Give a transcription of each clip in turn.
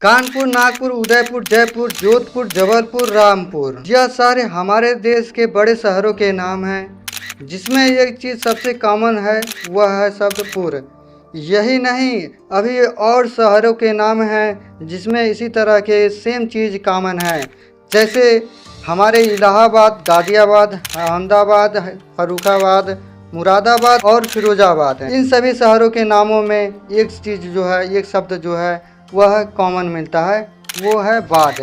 कानपुर, नागपुर, उदयपुर, जयपुर, जोधपुर, जबलपुर, रामपुर, यह सारे हमारे देश के बड़े शहरों के नाम हैं। जिसमें एक चीज़ सबसे कॉमन है, वह है शब्द पुर। यही नहीं, अभी और शहरों के नाम हैं जिसमें इसी तरह के सेम चीज़ कॉमन है। जैसे हमारे इलाहाबाद, गाज़ियाबाद, अहमदाबाद, फर्रुखाबाद, मुरादाबाद और फिरोजाबाद है। इन सभी शहरों के नामों में एक चीज़ जो है, एक शब्द जो है वह कॉमन मिलता है, वो है बाढ़।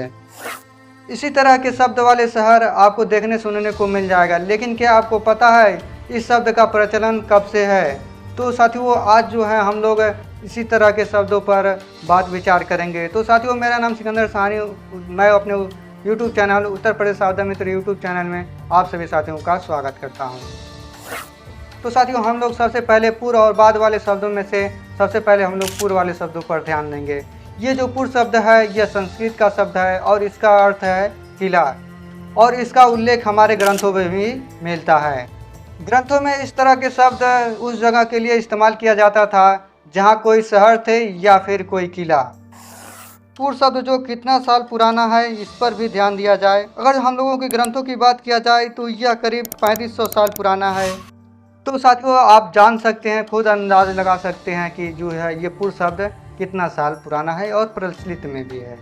इसी तरह के शब्द वाले शहर आपको देखने सुनने को मिल जाएगा। लेकिन क्या आपको पता है इस शब्द का प्रचलन कब से है? तो साथियों, आज जो है हम लोग इसी तरह के शब्दों पर बात विचार करेंगे। तो साथियों, मेरा नाम सिकंदर साहनी, मैं अपने यूट्यूब चैनल उत्तर प्रदेश सावधान मित्र यूट्यूब चैनल में आप सभी साथियों का स्वागत करता हूँ। तो साथियों, हम लोग सबसे पहले पूर्व और बाद वाले शब्दों में से सबसे पहले हम लोग पूर्व वाले शब्दों पर ध्यान देंगे। ये जो पूर्व शब्द है, यह संस्कृत का शब्द है और इसका अर्थ है किला, और इसका उल्लेख हमारे ग्रंथों में भी मिलता है। ग्रंथों में इस तरह के शब्द उस जगह के लिए इस्तेमाल किया जाता था जहाँ कोई शहर थे या फिर कोई किला। पूर्व शब्द जो कितना साल पुराना है, इस पर भी ध्यान दिया जाए। अगर हम लोगों के ग्रंथों की बात किया जाए तो यह करीब 3500 साल पुराना है। तो साथियों, आप जान सकते हैं, खुद अंदाज लगा सकते हैं कि जो है ये पूर्व शब्द कितना साल पुराना है और प्रचलित में भी है।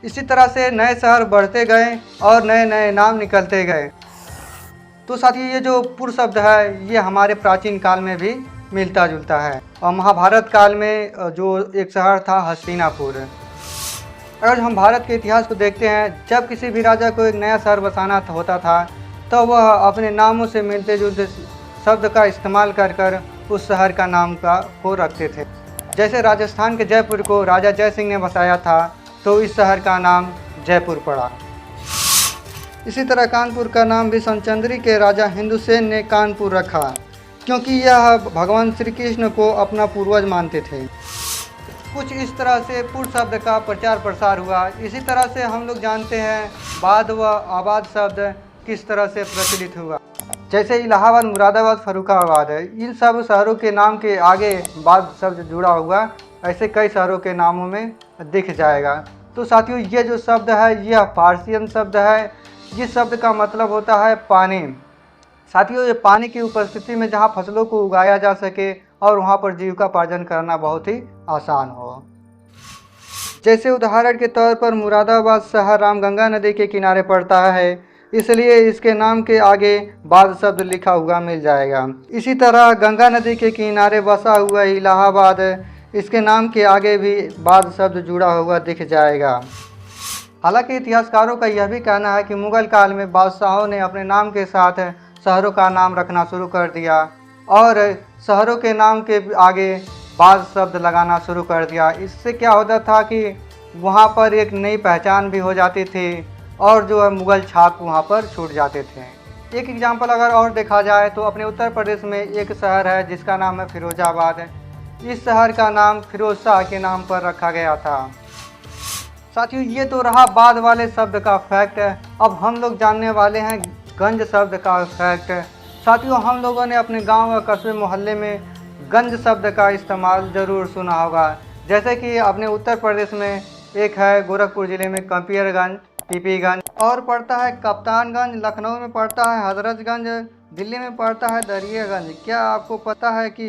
इसी तरह से नए शहर बढ़ते गए और नए नए नाम निकलते गए। तो साथियों, ये जो पूर्व शब्द है ये हमारे प्राचीन काल में भी मिलता जुलता है। और महाभारत काल में जो एक शहर था हस्तिनापुर। अगर हम भारत के इतिहास को देखते हैं, जब किसी भी राजा को एक नया शहर बसाना होता था तो वह अपने नामों से मिलते जुलते शब्द का इस्तेमाल कर उस शहर का नाम को रखते थे। जैसे राजस्थान के जयपुर को राजा जय सिंह ने बसाया था, तो इस शहर का नाम जयपुर पड़ा। इसी तरह कानपुर का नाम भी सोनचंद्री के राजा हिंदुसेन ने कानपुर रखा, क्योंकि यह भगवान श्री कृष्ण को अपना पूर्वज मानते थे। कुछ इस तरह से पूर्व शब्द का प्रचार प्रसार हुआ। इसी तरह से हम लोग जानते हैं बाद व आबाद शब्द किस तरह से प्रचलित हुआ। जैसे इलाहाबाद, मुरादाबाद, फर्रुखाबाद है, इन सब शहरों के नाम के आगे बाद शब्द जुड़ा हुआ ऐसे कई शहरों के नामों में दिख जाएगा। तो साथियों, ये जो शब्द है यह फारसियन शब्द है। जिस शब्द का मतलब होता है पानी। साथियों, ये पानी की उपस्थिति में जहाँ फसलों को उगाया जा सके और वहाँ पर जीविकापार्जन करना बहुत ही आसान हो। जैसे उदाहरण के तौर पर मुरादाबाद शहर रामगंगा नदी के किनारे पड़ता है, इसलिए इसके नाम के आगे बाद शब्द लिखा हुआ मिल जाएगा। इसी तरह गंगा नदी के किनारे बसा हुआ इलाहाबाद, इसके नाम के आगे भी बाद शब्द जुड़ा हुआ दिख जाएगा। हालांकि इतिहासकारों का यह भी कहना है कि मुगल काल में बादशाहों ने अपने नाम के साथ शहरों का नाम रखना शुरू कर दिया और शहरों के नाम के आगे बाद शब्द लगाना शुरू कर दिया। इससे क्या होता था कि वहाँ पर एक नई पहचान भी हो जाती थी और जो है मुगल छाप वहाँ पर छूट जाते थे। एक एग्जाम्पल अगर और देखा जाए तो अपने उत्तर प्रदेश में एक शहर है जिसका नाम है फिरोजाबाद। इस शहर का नाम फिरोज शाह के नाम पर रखा गया था। साथियों, ये तो रहा बाद वाले शब्द का फैक्ट। अब हम लोग जानने वाले हैं गंज शब्द का फैक्ट। साथियों, हम लोगों ने अपने गांव व कस्बे मोहल्ले में गंज शब्द का इस्तेमाल ज़रूर सुना होगा। जैसे कि अपने उत्तर प्रदेश में एक है गोरखपुर ज़िले में कंपियरगंज, पीपीगंज, और पड़ता है कप्तानगंज, लखनऊ में पड़ता है हजरतगंज, दिल्ली में पड़ता है दरियागंज। क्या आपको पता है कि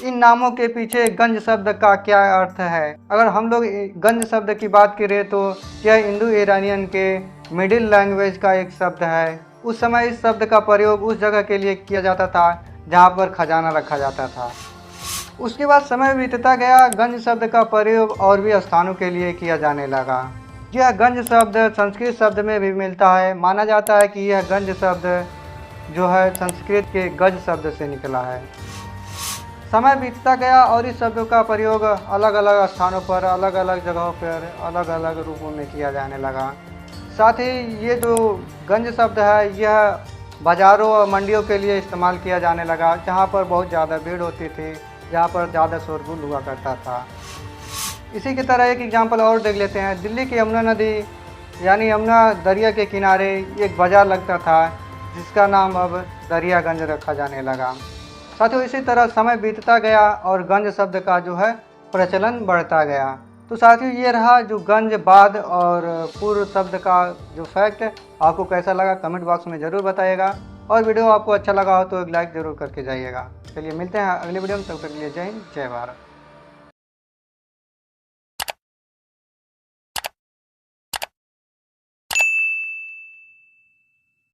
इन नामों के पीछे गंज शब्द का क्या अर्थ है? अगर हम लोग गंज शब्द की बात करें तो यह इंडो ईरानियन के मिडिल लैंग्वेज का एक शब्द है। उस समय इस शब्द का प्रयोग उस जगह के लिए किया जाता था जहाँ पर खजाना रखा जाता था। उसके बाद समय बीतता गया, गंज शब्द का प्रयोग और भी स्थानों के लिए किया जाने लगा। यह गंज शब्द संस्कृत शब्द में भी मिलता है। माना जाता है कि यह गंज शब्द जो है संस्कृत के गज शब्द से निकला है। समय बीतता गया और इस शब्द का प्रयोग अलग अलग स्थानों पर, अलग अलग जगहों पर, अलग अलग रूपों में किया जाने लगा। साथ ही ये जो गंज शब्द है यह बाज़ारों और मंडियों के लिए इस्तेमाल किया जाने लगा, जहाँ पर बहुत ज़्यादा भीड़ होती थी, जहाँ पर ज़्यादा शोरगुल हुआ करता था। इसी की तरह एक एग्जांपल और देख लेते हैं। दिल्ली की यमुना नदी यानी यमुना दरिया के किनारे एक बाज़ार लगता था जिसका नाम अब दरियागंज रखा जाने लगा। साथियों, इसी तरह समय बीतता गया और गंज शब्द का जो है प्रचलन बढ़ता गया। तो साथियों ये रहा जो गंज, बाद और पूर्व शब्द का जो फैक्ट है। आपको कैसा लगा कमेंट बॉक्स में ज़रूर बताइएगा, और वीडियो आपको अच्छा लगा हो तो एक लाइक ज़रूर करके जाइएगा। चलिए मिलते हैं अगले वीडियो में, तब तक के लिए जय हिंद, जय भारत।